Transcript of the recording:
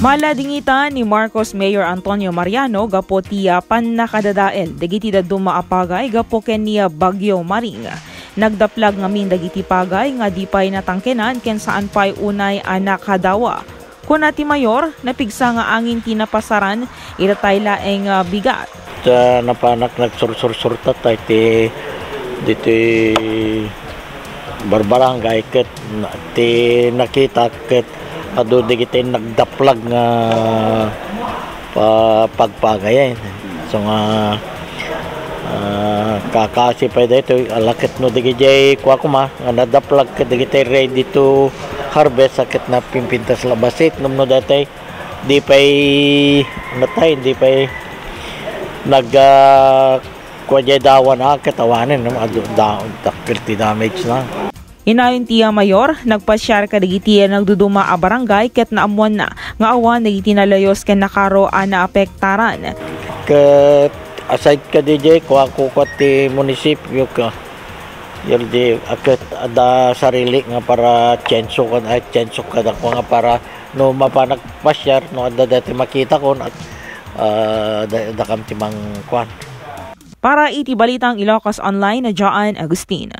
Maladingita ni Marcos Mayor Antonio Mariano gapo tiya pan nakadadael dagiti dadto maapagay gapo ken niya Bagyo Maring. Nagdaplag ngamin dagiti pagay nga di pay natangkenan ken saan pay unay anak hadawa. Kuna ti Mayor napigsa nga angin tinapasaran iratay laeng bigat. Napanak nagsursursurta tay ti diti barbarangay ket ti nakita ket ado digiti nagdaplag nga pagpagayan. So nga kakasi pa dito alakit no digiti kuha kuma nga nadaplag ket digiti ready to harvest sakit na pimpintas labasit no dati di pay natay di pay nag kuya dawan katawanan no down takilti damage na. Inayon tiya Mayor, nagpasyar kadagiti nagduduma a barangay ket naamuan na nga awan dagiti nalayos ken nakaro ana apektaran. Ket aside ka DJ kuha ko ti munisipyo ka yeldi aket ada sarili nga para chenso ka dako nga para no mapanagpasyar no ada dati makita ko at dakam timang kwan. Para iti balitang Ilocos Online na Jaan Agustin.